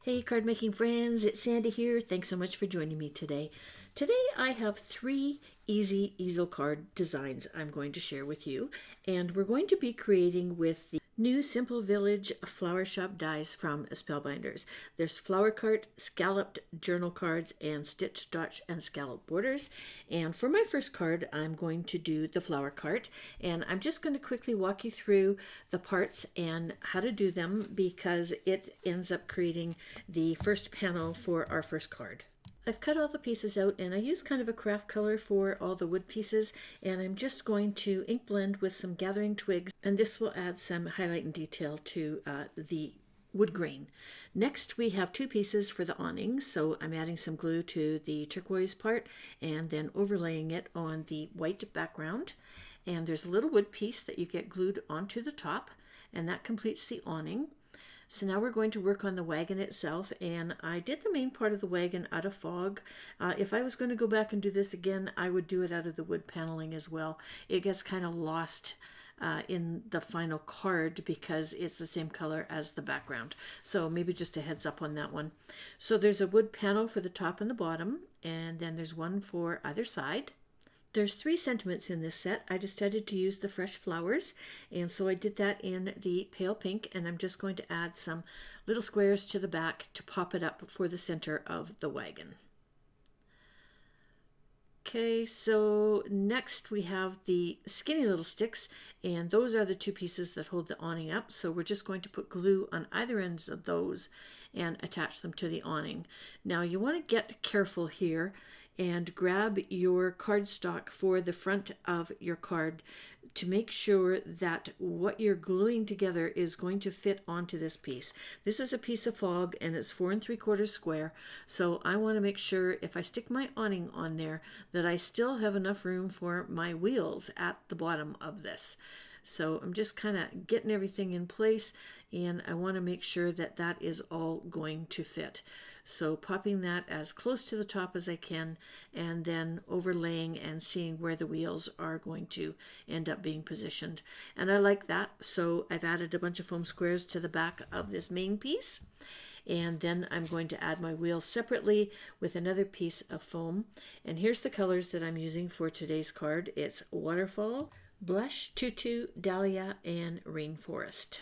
Hey card making friends, it's Sandy here. Thanks so much for joining me today. Today I have 3 easy easel card designs I'm going to share with you, and we're going to be creating with the new Simple Village Flower Shop dies from Spellbinders. There's flower card, scalloped journal cards, and stitch, dotch, and scallop borders. And for my first card, I'm going to do the flower cart, and I'm just going to quickly walk you through the parts and how to do them because it ends up creating the first panel for our first card. I've cut all the pieces out and I use kind of a craft color for all the wood pieces, and I'm just going to ink blend with some gathering twigs, and this will add some highlight and detail to the wood grain. Next we have 2 pieces for the awning, so I'm adding some glue to the turquoise part and then overlaying it on the white background, and there's a little wood piece that you get glued onto the top, and that completes the awning. So now we're going to work on the wagon itself, and I did the main part of the wagon out of fog. If I was going to go back and do this again, I would do it out of the wood paneling as well. It gets kind of lost in the final card because it's the same color as the background. So maybe just a heads up on that one. So there's a wood panel for the top and the bottom, and then there's one for either side. There's 3 sentiments in this set. I decided to use the fresh flowers, and so I did that in the pale pink, and I'm just going to add some little squares to the back to pop it up for the center of the wagon. Okay, so next we have the skinny little sticks, and those are the 2 pieces that hold the awning up, so we're just going to put glue on either ends of those and attach them to the awning. Now you want to get careful here and grab your cardstock for the front of your card to make sure that what you're gluing together is going to fit onto this piece. This is a piece of fog and it's 4 3/4 square, so I want to make sure if I stick my awning on there that I still have enough room for my wheels at the bottom of this. So I'm just kind of getting everything in place, and I want to make sure that that is all going to fit. So popping that as close to the top as I can, and then overlaying and seeing where the wheels are going to end up being positioned. And I like that, so I've added a bunch of foam squares to the back of this main piece. And then I'm going to add my wheels separately with another piece of foam. And here's the colors that I'm using for today's card. It's Waterfall, Blush, Tutu, Dahlia, and Rainforest.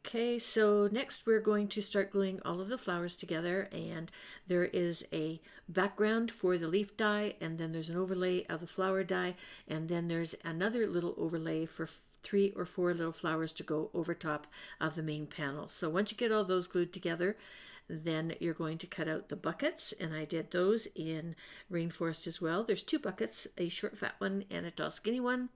Okay, so next we're going to start gluing all of the flowers together, and there is a background for the leaf die, and then there's an overlay of the flower die, and then there's another little overlay for 3 or 4 little flowers to go over top of the main panel. So once you get all those glued together, then you're going to cut out the buckets, and I did those in Rainforest as well. There's 2 buckets, a short fat one and a tall skinny one.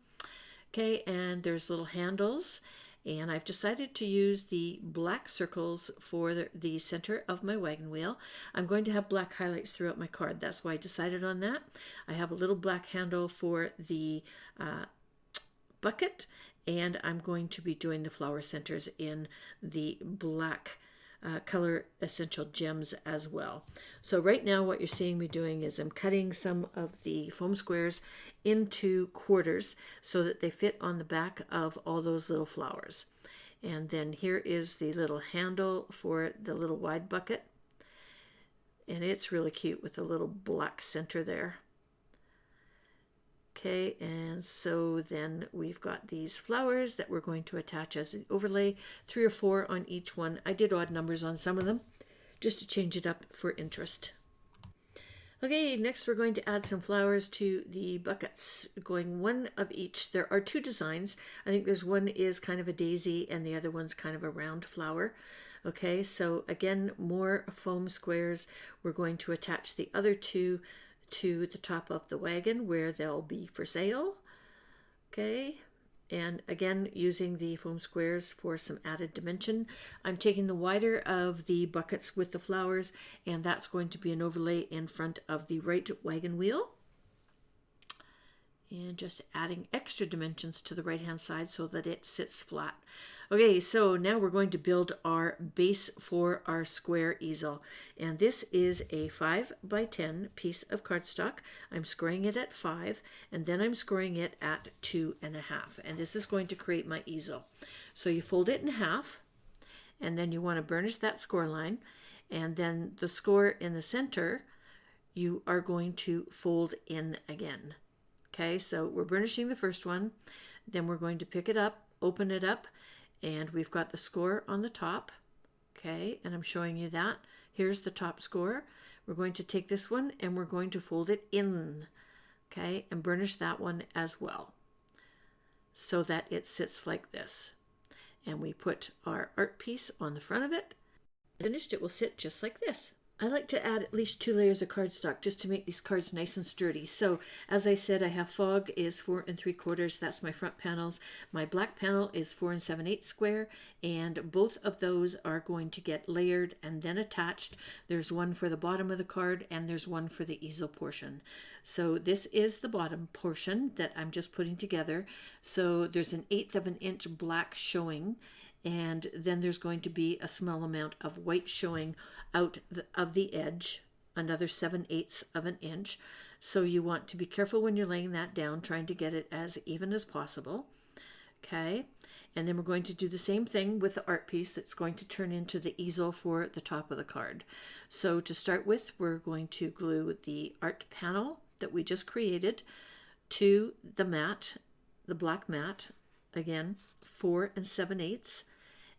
Okay, and there's little handles, and I've decided to use the black circles for the center of my wagon wheel. I'm going to have black highlights throughout my card. That's why I decided on that. I have a little black handle for the bucket, and I'm going to be doing the flower centers in the black color essential gems as well. So right now what you're seeing me doing is I'm cutting some of the foam squares into quarters so that they fit on the back of all those little flowers. And then here is the little handle for the little wide bucket, and it's really cute with a little black center there. Okay, and so then we've got these flowers that we're going to attach as an overlay, 3 or 4 on each one. I did odd numbers on some of them just to change it up for interest. Okay, next we're going to add some flowers to the buckets, going 1 of each. There are 2 designs. I think there's one is kind of a daisy and the other one's kind of a round flower. Okay, so again, more foam squares. We're going to attach the other 2 to the top of the wagon where they'll be for sale. Okay, and again using the foam squares for some added dimension. I'm taking the wider of the buckets with the flowers, and that's going to be an overlay in front of the right wagon wheel, and just adding extra dimensions to the right hand side so that it sits flat. Okay, so now we're going to build our base for our square easel, and this is a 5 by 10 piece of cardstock. I'm scoring it at 5, and then I'm scoring it at 2.5, and this is going to create my easel. So you fold it in half, and then you want to burnish that score line, and then the score in the center you are going to fold in again. Okay, so we're burnishing the first one, then we're going to pick it up, open it up, and we've got the score on the top. Okay, and I'm showing you that. Here's the top score. We're going to take this one and we're going to fold it in, okay, and burnish that one as well so that it sits like this. And we put our art piece on the front of it. Finished, it will sit just like this. I like to add at least 2 layers of cardstock just to make these cards nice and sturdy. So as I said, I have fog is 4 3/4. That's my front panels. My black panel is 4 7/8 square, and both of those are going to get layered and then attached. There's one for the bottom of the card and there's one for the easel portion. So this is the bottom portion that I'm just putting together. So there's an 1/8 of an inch black showing, and then there's going to be a small amount of white showing out of the edge, another 7/8 of an inch. So you want to be careful when you're laying that down, trying to get it as even as possible. Okay, and then we're going to do the same thing with the art piece that's going to turn into the easel for the top of the card. So to start with, we're going to glue the art panel that we just created to the mat, the black mat, again 4 7/8,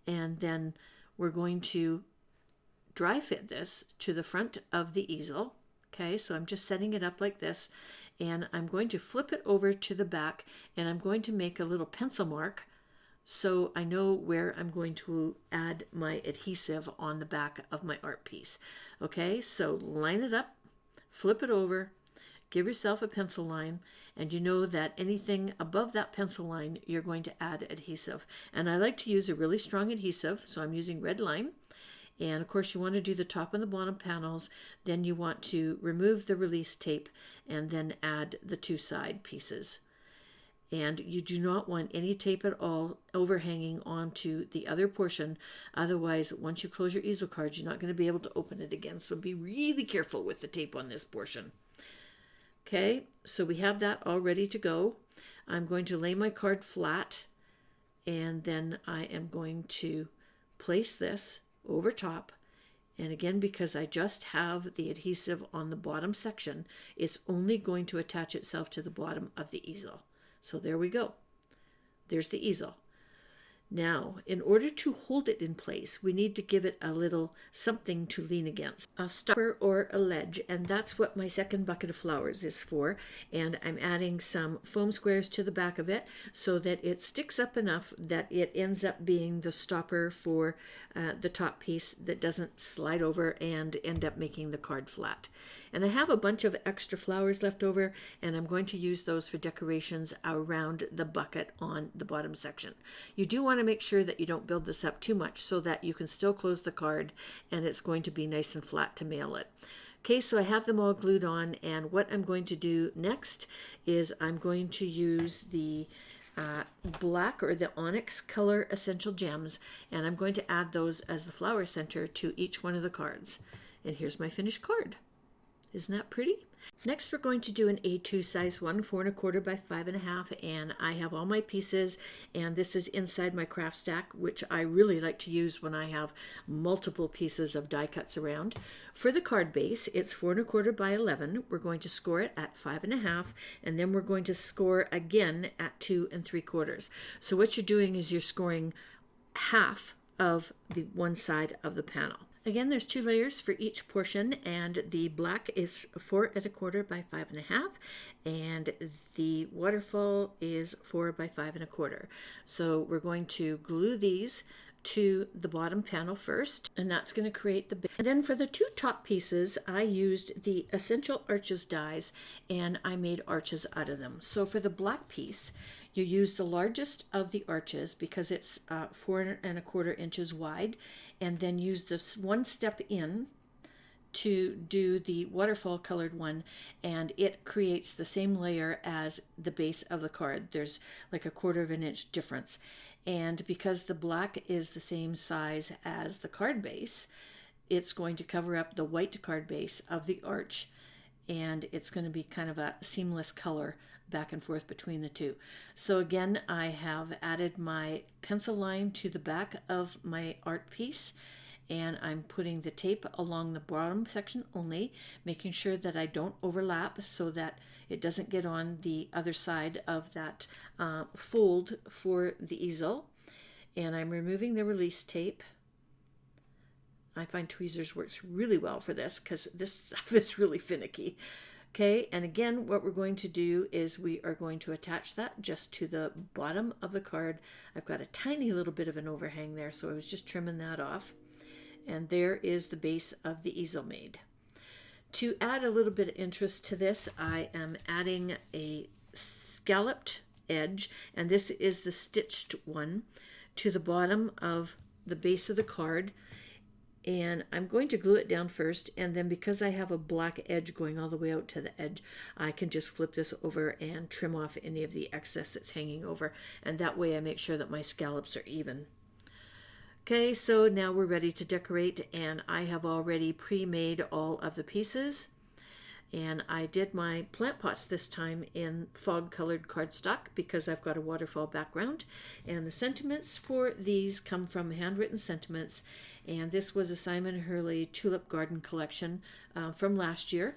and then we're going to dry fit this to the front of the easel. Okay, so I'm just setting it up like this, and I'm going to flip it over to the back, and I'm going to make a little pencil mark so I know where I'm going to add my adhesive on the back of my art piece. Okay, so line it up, flip it over, give yourself a pencil line, and you know that anything above that pencil line you're going to add adhesive. And I like to use a really strong adhesive, so I'm using red line. And of course you want to do the top and the bottom panels. Then you want to remove the release tape and then add the 2 side pieces. And you do not want any tape at all overhanging onto the other portion. Otherwise, once you close your easel cards, you're not going to be able to open it again. So be really careful with the tape on this portion. Okay, so we have that all ready to go. I'm going to lay my card flat, and then I am going to place this over top. And again, because I just have the adhesive on the bottom section, it's only going to attach itself to the bottom of the easel. So there we go. There's the easel. Now, in order to hold it in place, we need to give it a little something to lean against, a stopper or a ledge, and that's what my second bucket of flowers is for. And I'm adding some foam squares to the back of it so that it sticks up enough that it ends up being the stopper for the top piece that doesn't slide over and end up making the card flat. And I have a bunch of extra flowers left over, and I'm going to use those for decorations around the bucket on the bottom section. You do want to make sure that you don't build this up too much so that you can still close the card and it's going to be nice and flat to mail it. Okay, so I have them all glued on, and what I'm going to do next is I'm going to use the black or the onyx color essential gems, and I'm going to add those as the flower center to each one of the cards. And here's my finished card. Isn't that pretty? Next, we're going to do an A2 size one, 4 1/4 by 5 1/2, and I have all my pieces, and this is inside my craft stack, which I really like to use when I have multiple pieces of die cuts around. For the card base, it's 4 1/4 by 11. We're going to score it at 5 1/2, and then we're going to score again at 2 3/4. So what you're doing is you're scoring half of the one side of the panel. Again, there's 2 layers for each portion, and the black is 4 1/4 by 5 1/2, and the waterfall is 4 by 5 1/4. So we're going to glue these to the bottom panel first, and that's going to create the base. And then for the 2 top pieces, I used the Essential Arches dies, and I made arches out of them. So for the black piece, you use the largest of the arches because it's 4 1/4 inches wide, and then use this one step in to do the waterfall colored one, and it creates the same layer as the base of the card. There's like a 1/4 of an inch difference. And because the black is the same size as the card base, it's going to cover up the white card base of the arch, and it's going to be kind of a seamless color back and forth between the two. So again, I have added my pencil line to the back of my art piece, and I'm putting the tape along the bottom section only, making sure that I don't overlap so that it doesn't get on the other side of that fold for the easel. And I'm removing the release tape. I find tweezers works really well for this because this stuff is really finicky. Okay, and again, what we're going to do is we are going to attach that just to the bottom of the card. I've got a tiny little bit of an overhang there, so I was just trimming that off. And there is the base of the easel made. To add a little bit of interest to this, I am adding a scalloped edge, and this is the stitched one, to the bottom of the base of the card. And I'm going to glue it down first, and then because I have a black edge going all the way out to the edge, I can just flip this over and trim off any of the excess that's hanging over, and that way I make sure that my scallops are even. Okay, so now we're ready to decorate, and I have already pre-made all of the pieces. And I did my plant pots this time in fog colored cardstock because I've got a waterfall background. And the sentiments for these come from Handwritten Sentiments. And this was a Simon Hurley Tulip Garden collection from last year.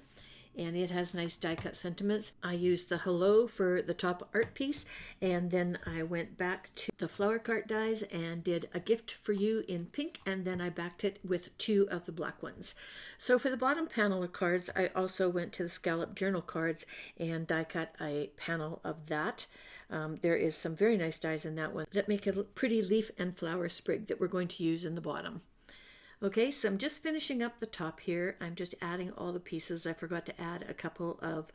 And it has nice die cut sentiments. I used the hello for the top art piece, and then I went back to the flower cart dies and did a gift for you in pink, and then I backed it with 2 of the black ones. So for the bottom panel of cards, I also went to the Scallop journal cards and die cut a panel of that. There is some very nice dies in that one that make a pretty leaf and flower sprig that we're going to use in the bottom. Okay, so I'm just finishing up the top here. I'm just adding all the pieces. I forgot to add a couple of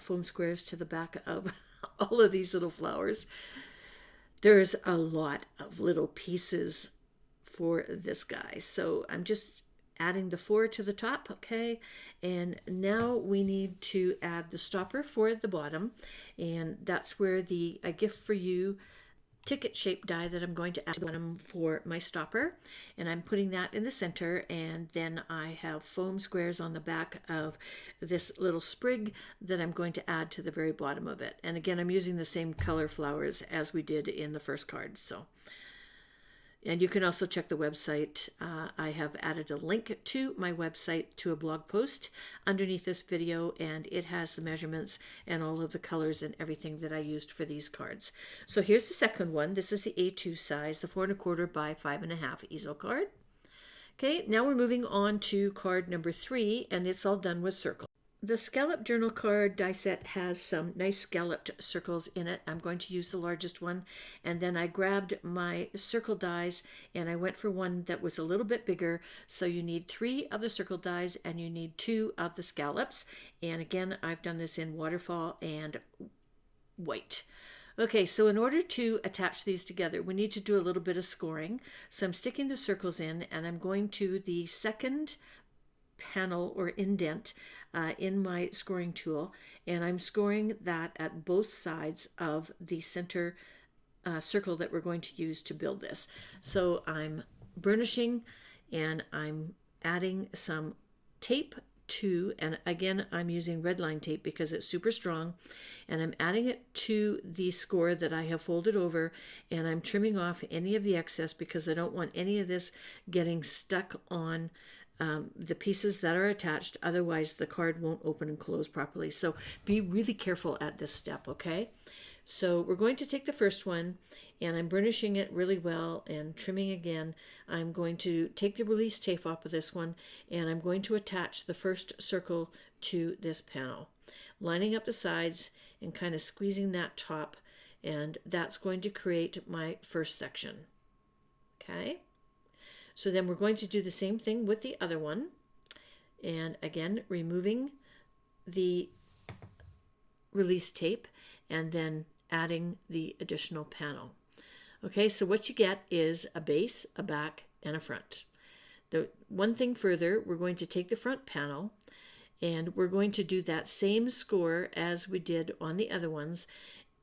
foam squares to the back of all of these little flowers. There's a lot of little pieces for this guy. So I'm just adding the 4 to the top, okay? And now we need to add the stopper for the bottom. And that's where the A Gift for You ticket shaped die that I'm going to add for my stopper, and I'm putting that in the center, and then I have foam squares on the back of this little sprig that I'm going to add to the very bottom of it. And again, I'm using the same color flowers as we did in the first card. And you can also check the website. I have added a link to my website to a blog post underneath this video, and it has the measurements and all of the colors and everything that I used for these cards. So here's the second one. This is the A2 size, the 4 1/4 by 5 1/2 easel card. Okay, now we're moving on to card number 3, and it's all done with circles. The Scallop Journal card die set has some nice scalloped circles in it. I'm going to use the largest one, and then I grabbed my circle dies and I went for one that was a little bit bigger. So you need 3 of the circle dies and you need 2 of the scallops. And again, I've done this in Waterfall and white. Okay, so in order to attach these together, we need to do a little bit of scoring. So I'm sticking the circles in, and I'm going to the second panel or indent in my scoring tool, and I'm scoring that at both sides of the center circle that we're going to use to build this. So I'm burnishing, and I'm adding some tape to, and again I'm using red line tape because it's super strong, and I'm adding it to the score that I have folded over, and I'm trimming off any of the excess because I don't want any of this getting stuck on the pieces that are attached. Otherwise the card won't open and close properly. So be really careful at this step, okay? So we're going to take the first one, and I'm burnishing it really well and trimming again. I'm going to take the release tape off of this one, and I'm going to attach the first circle to this panel, lining up the sides and kind of squeezing that top, and that's going to create my first section. Okay? So then we're going to do the same thing with the other one. And again, removing the release tape and then adding the additional panel. Okay, so what you get is a base, a back, and a front. The one thing further, we're going to take the front panel and we're going to do that same score as we did on the other ones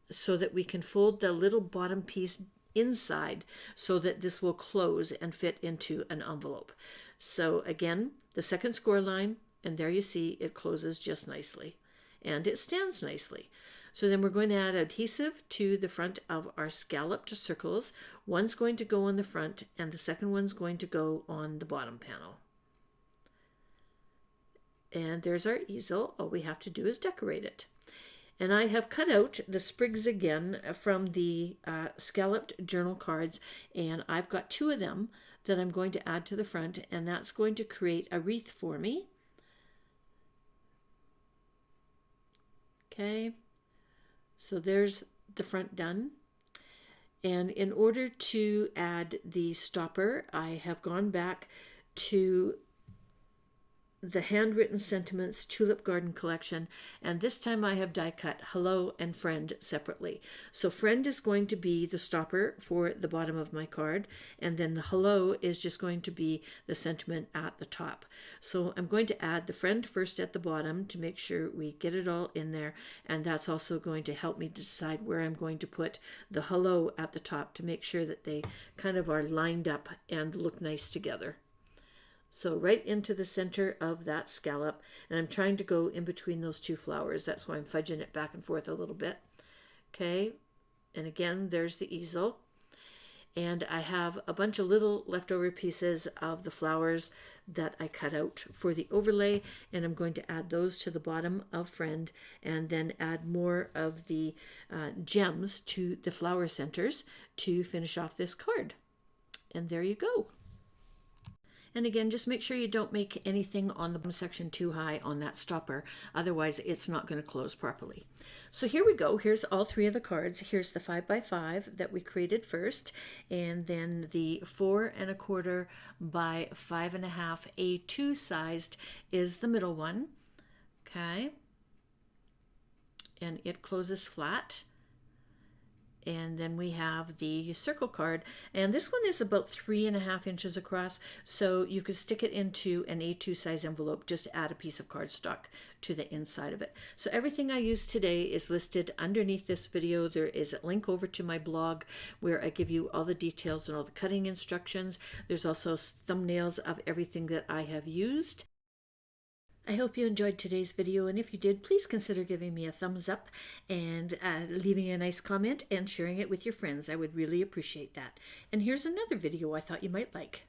so that we can fold the little bottom piece inside so that this will close and fit into an envelope. So again, the second score line, and there you see it closes just nicely and it stands nicely. So then we're going to add adhesive to the front of our scalloped circles. One's going to go on the front and the second one's going to go on the bottom panel. And there's our easel. All we have to do is decorate it. And I have cut out the sprigs again from the scalloped journal cards, and I've got 2 of them that I'm going to add to the front, and that's going to create a wreath for me. Okay, so there's the front done. And in order to add the stopper, I have gone back to the Handwritten Sentiments Tulip Garden Collection, and this time I have die cut Hello and Friend separately. So Friend is going to be the stopper for the bottom of my card, and then the Hello is just going to be the sentiment at the top. So I'm going to add the Friend first at the bottom to make sure we get it all in there, and that's also going to help me decide where I'm going to put the Hello at the top to make sure that they kind of are lined up and look nice together. So right into the center of that scallop, and I'm trying to go in between those 2 flowers. That's why I'm fudging it back and forth a little bit. Okay, and again, there's the easel. And I have a bunch of little leftover pieces of the flowers that I cut out for the overlay, and I'm going to add those to the bottom of Friend, and then add more of the gems to the flower centers to finish off this card. And there you go. And again, just make sure you don't make anything on the bottom section too high on that stopper, otherwise it's not going to close properly. So here we go. Here's all 3 of the cards. Here's the 5x5 that we created first, and then the 4 1/4 by 5.5 A2 sized is the middle one. Okay, and it closes flat. And then we have the circle card, and this one is about 3.5 inches across, so you could stick it into an A2 size envelope, just add a piece of cardstock to the inside of it. So everything I used today is listed underneath this video. There is a link over to my blog where I give you all the details and all the cutting instructions. There's also thumbnails of everything that I have used. I hope you enjoyed today's video, and if you did, please consider giving me a thumbs up and leaving a nice comment and sharing it with your friends. I would really appreciate that. And here's another video I thought you might like.